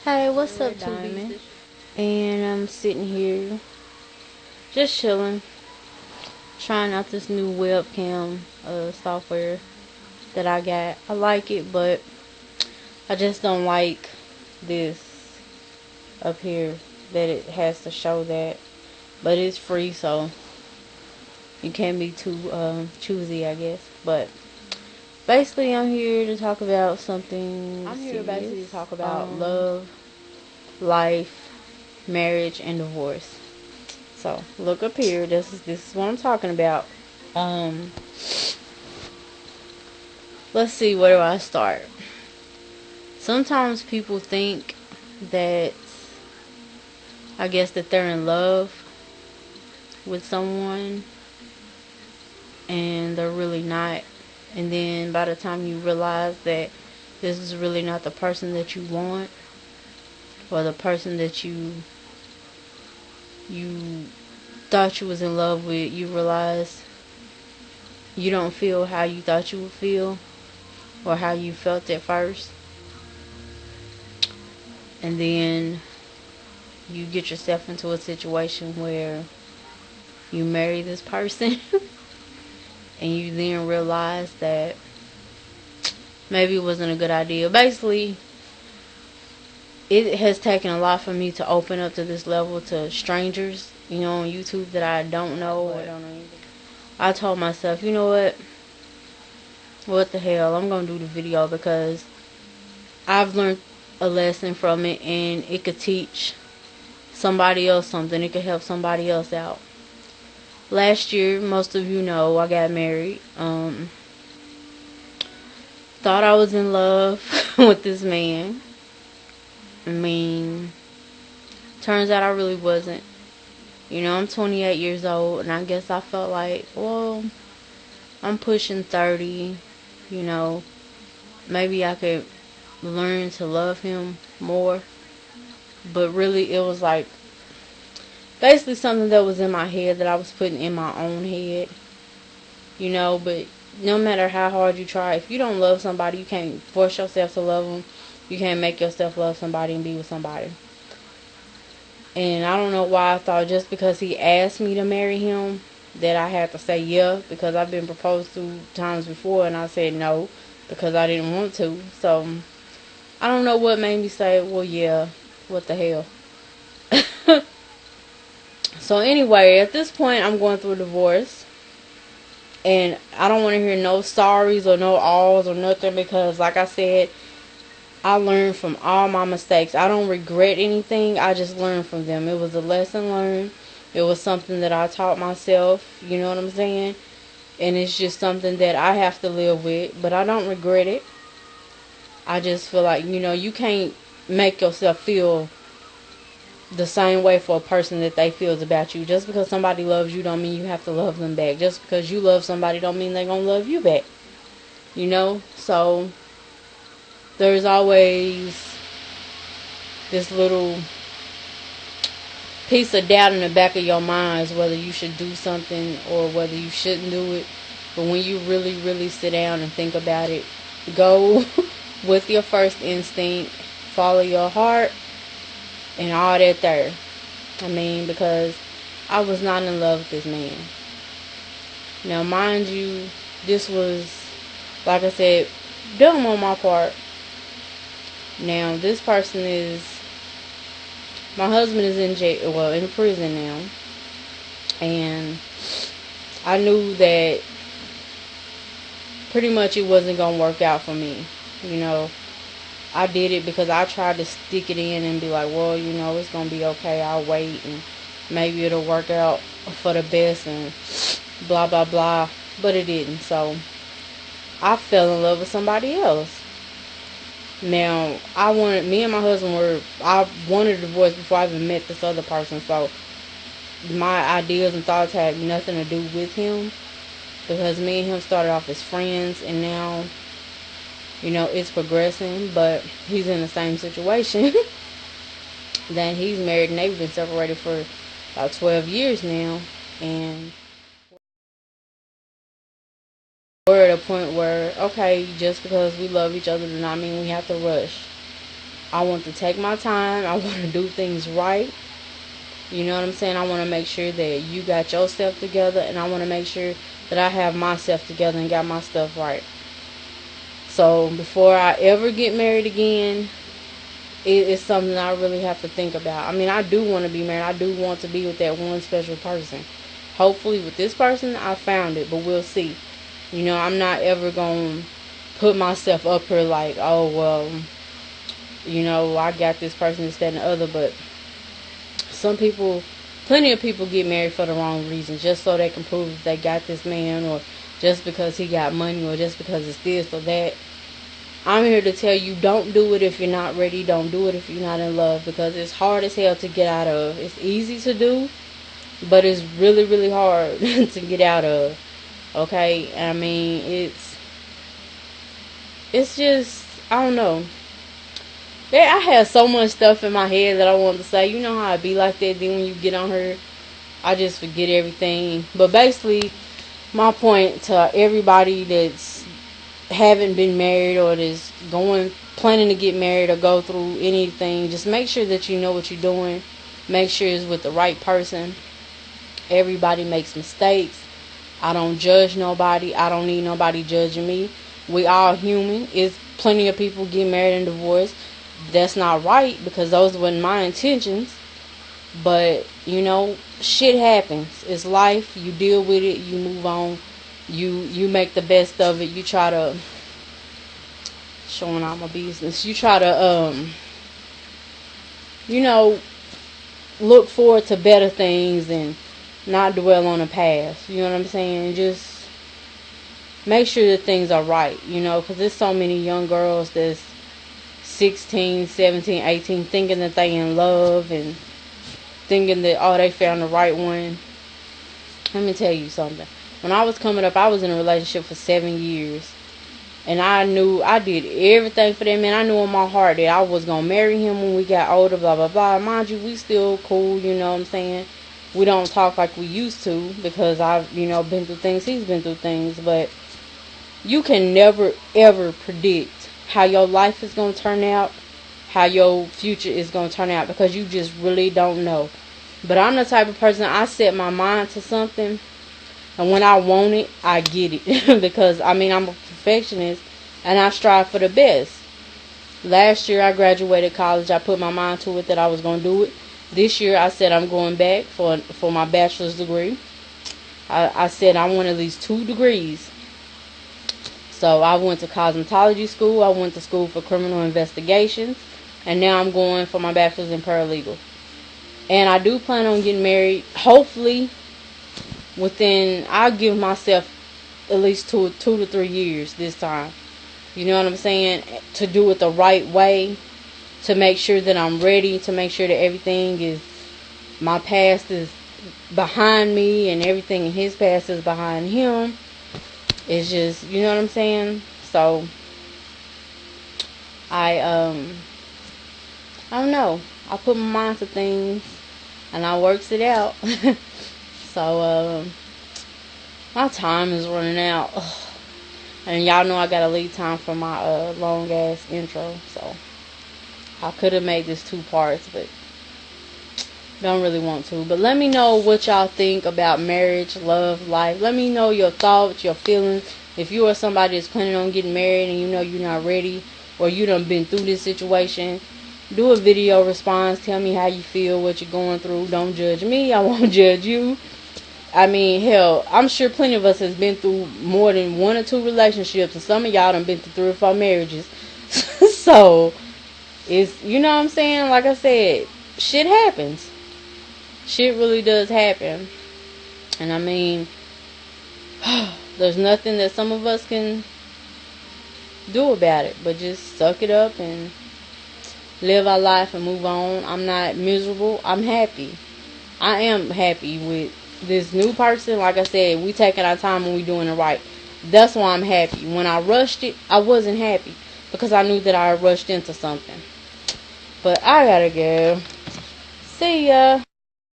Hey, what's up, Diamond? And I'm sitting here just chilling, trying out this new webcam software that I got. I like it, but I just don't like this up here that it has to show that. But it's free, so you can't be too choosy, I guess. But basically, I'm here to talk about something. I'm here basically to talk about love, life, marriage, and divorce. So look up here. This is what I'm talking about. Um, let's see. Where do I start? Sometimes people think that I guess that they're in love with someone, and they're really not. And then by the time you realize that this is really not the person that you want, or the person that you thought you was in love with, you realize you don't feel how you thought you would feel or how you felt at first. And then you get yourself into a situation where you marry this person and you then realize that maybe it wasn't a good idea. Basically, it has taken a lot for me to open up to this level to strangers, on YouTube that I don't know or don't know anything. I told myself, you know what the hell, I'm gonna do the video because I've learned a lesson from it, and it could teach somebody else something. It could help somebody else out. Last year, most of you know, I got married. Thought I was in love with this man. I mean, turns out I really wasn't. I'm 28 years old, and I guess I felt like, well, I'm pushing 30. Maybe I could learn to love him more. But really, it was like basically something that was in my head that I was putting in my own head. But no matter how hard you try, if you don't love somebody, you can't force yourself to love them. You can't make yourself love somebody and be with somebody. And I don't know why I thought just because he asked me to marry him that I had to say yeah, because I've been proposed to times before and I said no because I didn't want to. So I don't know what made me say, well, yeah, what the hell. So anyway, at this point, I'm going through a divorce. And I don't want to hear no sorries or no alls or nothing because, like I said, I learned from all my mistakes. I don't regret anything. I just learned from them. It was a lesson learned. It was something that I taught myself. You know what I'm saying? And it's just something that I have to live with. But I don't regret it. I just feel like, you can't make yourself feel the same way for a person that they feels about you. Just because somebody loves you don't mean you have to love them back. Just because you love somebody don't mean they're going to love you back. So there's always this little piece of doubt in the back of your mind whether you should do something or whether you shouldn't do it. But when you really, really sit down and think about it, go with your first instinct, follow your heart, and all that there. Because I was not in love with this man. Now, mind you, this was, like I said, dumb on my part. Now, this person is, my husband is in jail, well, in prison now. And I knew that pretty much it wasn't going to work out for me. I did it because I tried to stick it in and be like, well, it's going to be okay. I'll wait and maybe it'll work out for the best and blah, blah, blah. But it didn't. So I fell in love with somebody else. Now, me and my husband I wanted a divorce before I even met this other person. So my ideas and thoughts had nothing to do with him because me and him started off as friends and now, it's progressing, but he's in the same situation. Then he's married and they've been separated for about 12 years now. And we're at a point where, okay, just because we love each other does not mean we have to rush. I want to take my time. I want to do things right. You know what I'm saying? I want to make sure that you got yourself together, and I want to make sure that I have myself together and got my stuff right. So before I ever get married again, it's something I really have to think about. I mean, I do want to be married. I do want to be with that one special person. Hopefully with this person, I found it, but we'll see. You know, I'm not ever going to put myself up here like, oh, well, you know, I got this person, this, that, and the other. But some people, plenty of people get married for the wrong reasons, just so they can prove that they got this man, or just because he got money, or just because it's this or that. I'm here to tell you, don't do it if you're not ready. Don't do it if you're not in love, because it's hard as hell to get out of. It's easy to do, but it's really, really hard to get out of. Okay? I mean, it's just, I don't know. I had so much stuff in my head that I wanted to say. You know how I be like that, then when you get on her, I just forget everything. But basically, my point to everybody that's haven't been married, or that's planning to get married, or go through anything, just make sure that you know what you're doing. Make sure it's with the right person. Everybody makes mistakes. I don't judge nobody. I don't need nobody judging me. We all human. It's plenty of people get married and divorced. That's not right, because those weren't my intentions. But, you know, shit happens. It's life. You deal with it. You move on. You make the best of it. You try to, showing out my business, you try to, you know, look forward to better things and not dwell on the past. You know what I'm saying? Just make sure that things are right, you know, because there's so many young girls that's 16, 17, 18, thinking that they in love and thinking that, oh, they found the right one. Let me tell you something. When I was coming up, I was in a relationship for 7 years. And I knew I did everything for that man. I knew in my heart that I was going to marry him when we got older, blah, blah, blah. Mind you, we still cool, you know what I'm saying? We don't talk like we used to, because I've, you know, been through things. He's been through things. But you can never, ever predict how your life is going to turn out, how your future is going to turn out, because you just really don't know. But I'm the type of person, I set my mind to something, and when I want it, I get it. Because, I mean, I'm a perfectionist, and I strive for the best. Last year, I graduated college. I put my mind to it that I was going to do it. This year, I said I'm going back for my bachelor's degree. I said I want at least 2 degrees. So, I went to cosmetology school. I went to school for criminal investigations. And now I'm going for my bachelor's in paralegal. And I do plan on getting married, hopefully, I'll give myself at least 2 to 3 years this time. You know what I'm saying? To do it the right way. To make sure that I'm ready. To make sure that everything is, my past is behind me, and everything in his past is behind him. It's just, you know what I'm saying? So, I don't know. I put my mind to things, and I works it out. So, my time is running out. And y'all know I gotta leave time for my long ass intro. So, I could have made this 2 parts, but don't really want to. But let me know what y'all think about marriage, love, life. Let me know your thoughts, your feelings. If you are somebody that's planning on getting married and you know you're not ready, or you done been through this situation, do a video response. Tell me how you feel, what you're going through. Don't judge me. I won't judge you. I mean, hell, I'm sure plenty of us has been through more than 1 or 2 relationships, and some of y'all done been through 3 or 4 marriages. So, it's, you know what I'm saying? Like I said, shit happens. Shit really does happen. And I mean, there's nothing that some of us can do about it, but just suck it up and live our life and move on. I'm not miserable. I'm happy. I am happy with this new person. Like I said, we taking our time and we doing it right. That's why I'm happy. When I rushed it, I wasn't happy, because I knew that I rushed into something. But I gotta go. See ya.